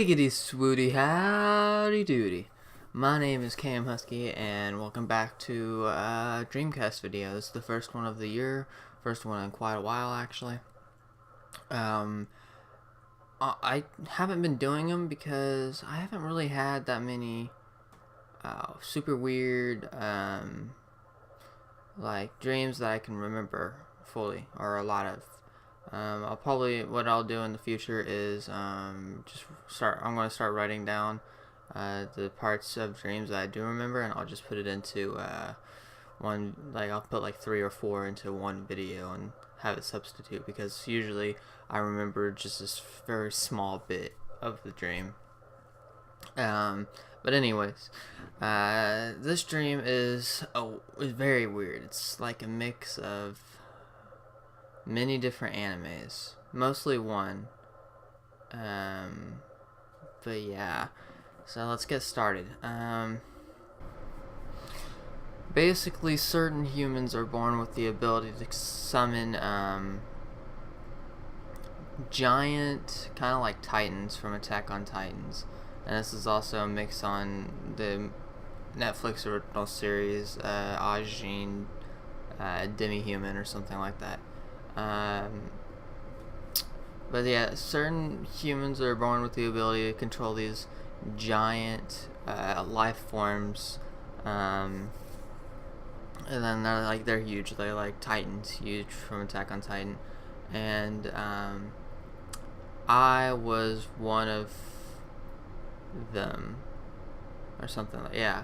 Giggity swooty, howdy doody. My name is Cam Husky, and welcome back to Dreamcast video. This is the first one of the year, first one in quite a while actually. I haven't been doing them because I haven't really had that many super weird like dreams that I can remember fully, or a lot of. What I'll do in the future is I'm going to start writing down the parts of dreams that I do remember, and I'll just put it into one, like I'll put like 3 or 4 into one video and have it substitute, because usually I remember just this very small bit of the dream. But anyways, this dream is very weird. It's like a mix of many different animes, mostly one. But yeah, so let's get started. Basically, certain humans are born with the ability to summon giant, kind of like Titans from Attack on Titans, and this is also a mix on the Netflix original series Ajin, Demi-Human or something like that. But yeah, certain humans are born with the ability to control these giant life forms, and then they're huge. They're like Titans, huge from Attack on Titan, and I was one of them, or something like, yeah,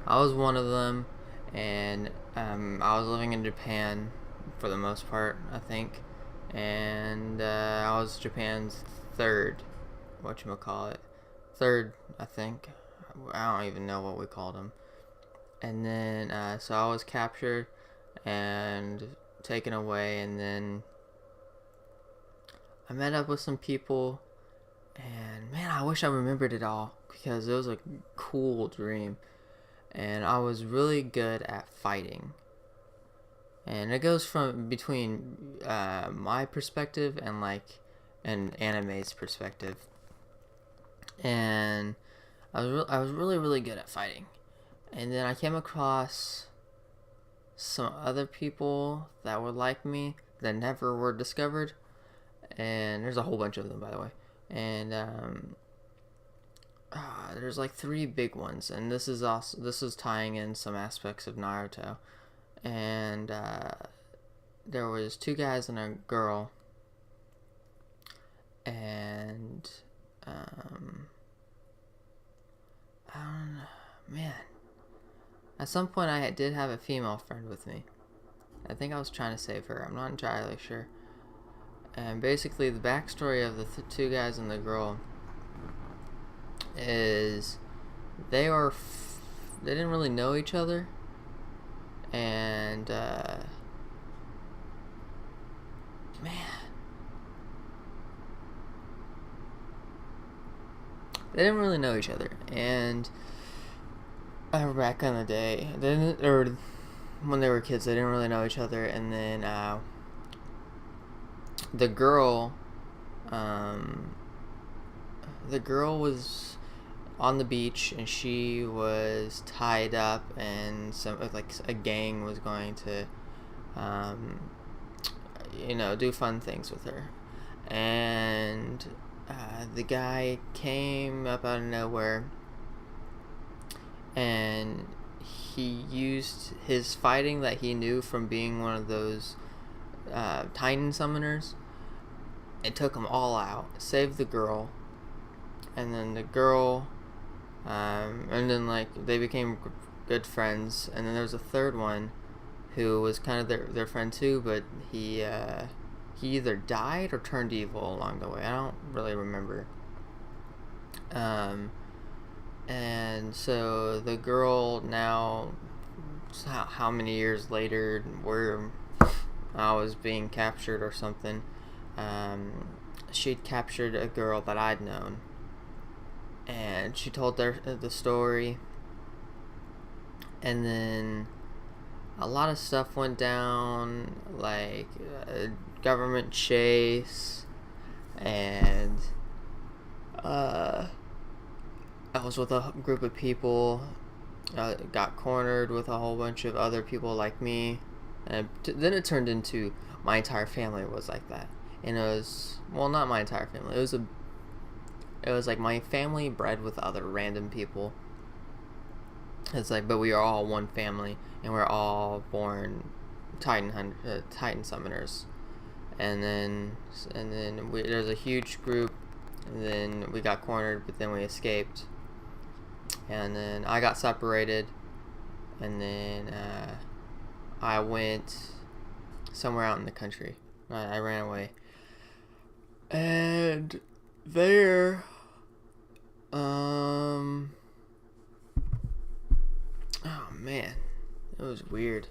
I was one of them, and I was living in Japan for the most part, I think, and I was Japan's third, third, I think, I don't even know what we called him. And then so I was captured and taken away, and then I met up with some people, and man, I wish I remembered it all, because it was a cool dream, and I was really good at fighting. And it goes from between my perspective and like an anime's perspective. And I was really good at fighting. And then I came across some other people that were like me that never were discovered. And there's a whole bunch of them, by the way. And there's like 3 big ones, and this is tying in some aspects of Naruto. And there was 2 guys and a girl, and I don't know, man. At some point, I did have a female friend with me. I think I was trying to save her. I'm not entirely sure. And basically, the backstory of the 2 guys and the girl is they didn't really know each other. And man, they didn't really know each other, and back in the day, or when they were kids, they didn't really know each other. And then the girl was on the beach, and she was tied up, and a gang was going to do fun things with her. And the guy came up out of nowhere, and he used his fighting that he knew from being one of those Titan summoners, and took them all out, saved the girl. And then the girl, and then they became good friends. And then there was a third one who was kind of their friend too, but he either died or turned evil along the way. I don't really remember. And so the girl now, how many years later, where I was being captured or something, she'd captured a girl that I'd known. And she told the story, and then a lot of stuff went down, like a government chase, and I was with a group of people, got cornered with a whole bunch of other people like me, and then it turned into my entire family was like that. And it was, well, not my entire family. It was like my family bred with other random people. It's like, but we are all one family, and we're all born Titan summoners. And then there's a huge group, and then we got cornered, but then we escaped. And then I got separated, and then I went somewhere out in the country. I ran away. And there, oh man, it was weird.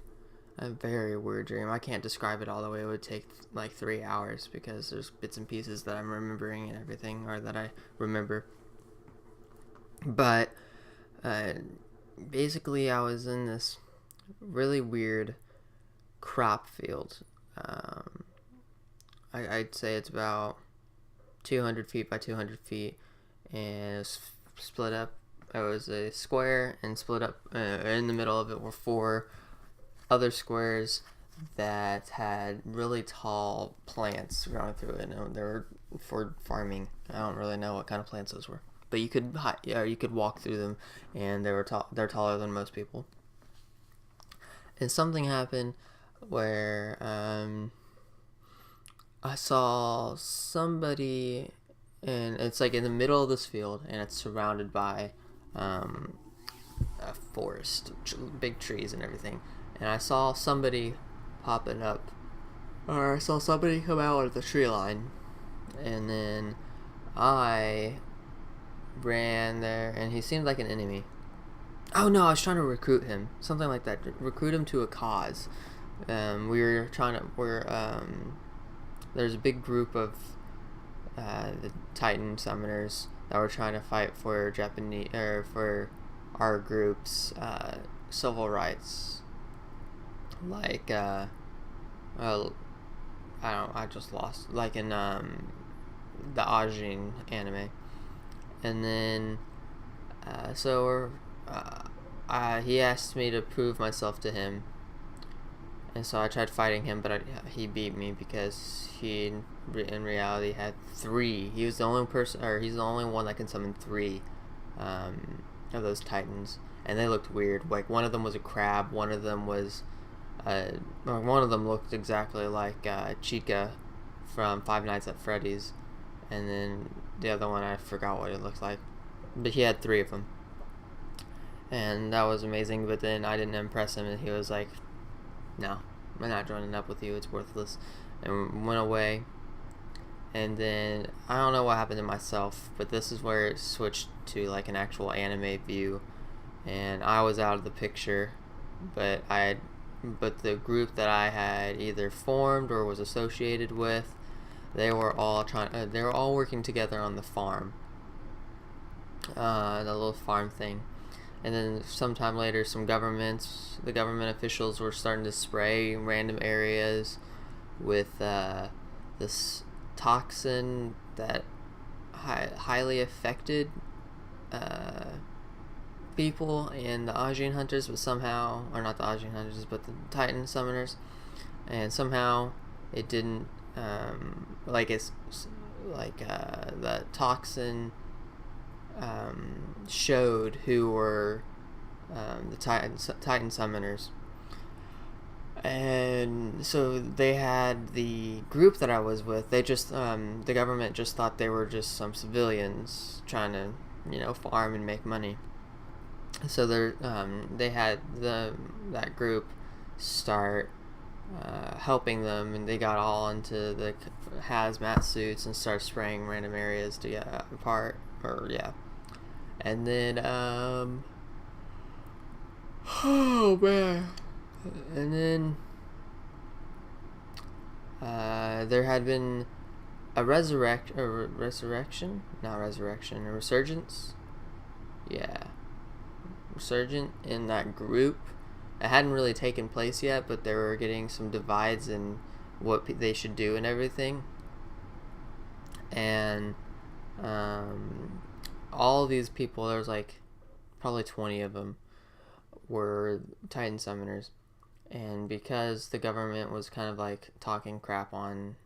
A very weird dream. I can't describe it all the way. It would take like 3 hours because there's bits and pieces that I'm remembering and everything, or that I remember. But basically, I was in this really weird crop field. I'd say it's about 200 feet by 200 feet, and it's split up. It was a square and split up. In the middle of it were 4 other squares that had really tall plants growing through it, and they were for farming. I don't really know what kind of plants those were, but you could walk through them, and they're taller than most people. And something happened where I saw somebody, and it's like in the middle of this field, and it's surrounded by a forest, big trees and everything. And I saw somebody popping up, or I saw somebody come out of the tree line, and then I ran there, and he seemed like an enemy. Oh no, I was trying to recruit him, something like that. Recruit him to a cause. There's a big group of the Titan summoners that were trying to fight for for our group's civil rights. Like I just lost. Like in the Ajin anime, and then he asked me to prove myself to him, and so I tried fighting him, but he beat me because he in reality had 3. He was the only person, or he's the only one that can summon 3 of those Titans, and they looked weird. Like one of them was a crab, one of them looked exactly like Chica from Five Nights at Freddy's, and then the other one I forgot what it looked like, but he had 3 of them, and that was amazing. But then I didn't impress him, and he was like, "No, I'm not joining up with you. It's worthless," and went away. And then I don't know what happened to myself, but this is where it switched to like an actual anime view, and I was out of the picture, but the group that I had either formed or was associated with, they were all working together on the farm, the little farm thing. And then sometime later, the government officials were starting to spray random areas with this toxin that highly affected people and the Ajin hunters, but somehow, or not the Ajin hunters, but the Titan summoners, and somehow it didn't, the toxin showed who were the Titan summoners. And so they had the group that I was with, they just, the government just thought they were just some civilians trying to, farm and make money. So they had that group start helping them, and they got all into the hazmat suits and started spraying random areas to get apart, and then oh man, and then there had been a resurgence. Resurgent in that group. It hadn't really taken place yet, but they were getting some divides in what they should do and everything. And all these people, there was like probably 20 of them, were Titan summoners. And because the government was kind of like talking crap on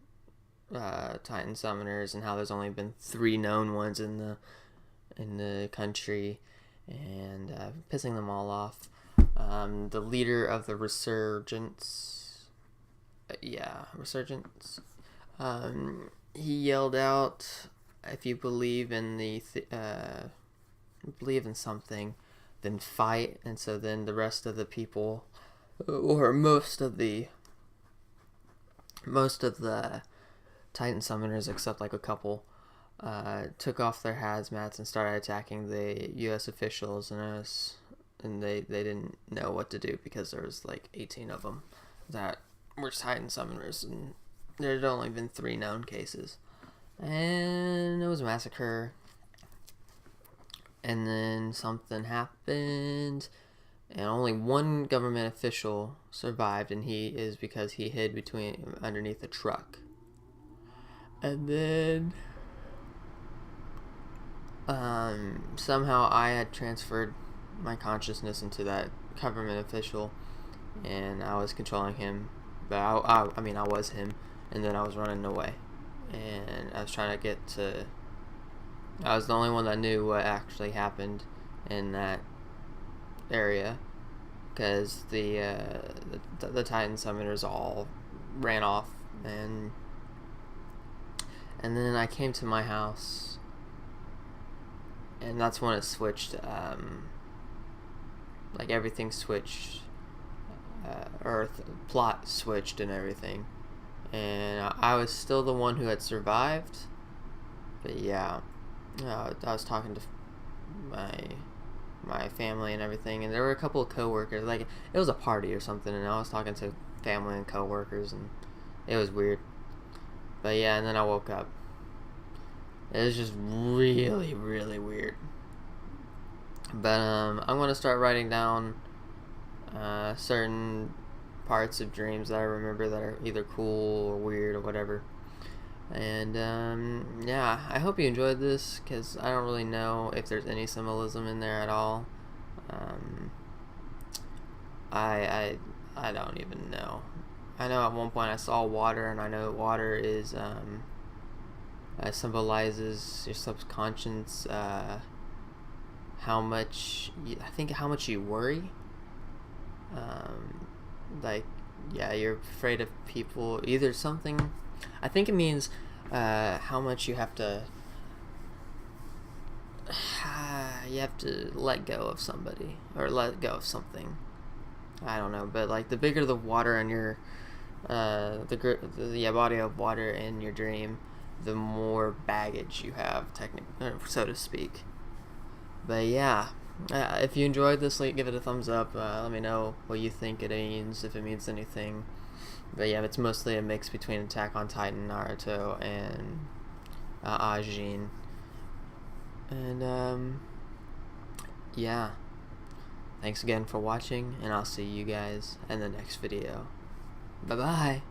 Titan summoners and how there's only been 3 known ones in the country, and pissing them all off, the leader of the resurgence, he yelled out, if you believe in believe in something, then fight. And so then the rest of the people, or most of the Titan summoners, except like a couple, took off their hazmats and started attacking the U.S. officials, and they didn't know what to do because there was like 18 of them that were Titan summoners, and there had only been 3 known cases, and it was a massacre. And then something happened, and only one government official survived, and he is because he hid underneath a truck. And then somehow I had transferred my consciousness into that government official, and I was controlling him. But I was him, and then I was running away, and I was trying to get to. I was the only one that knew what actually happened in that area, because the Titan summoners all ran off, and then I came to my house, and that's when it switched. Like everything switched, plot switched and everything, and I was still the one who had survived. But yeah. I was talking to my family and everything, and there were a couple of coworkers. Like, it was a party or something, and I was talking to family and coworkers, and it was weird. But yeah, and then I woke up. It was just really, really weird. But I'm gonna start writing down certain parts of dreams that I remember that are either cool or weird or whatever. And yeah, I hope you enjoyed this, because I don't really know if there's any symbolism in there at all. I don't even know. I know at one point I saw water, and I know water is symbolizes your subconscious, how much you worry. Like, yeah, you're afraid of people, either something. I think it means how much you have to let go of somebody, or let go of something. I don't know, but like the bigger the water in your the body of water in your dream, the more baggage you have, so to speak. But yeah, if you enjoyed this, give it a thumbs up. Let me know what you think it means, if it means anything. But yeah, it's mostly a mix between Attack on Titan, Naruto, and Ajin. And yeah, thanks again for watching, and I'll see you guys in the next video. Bye bye.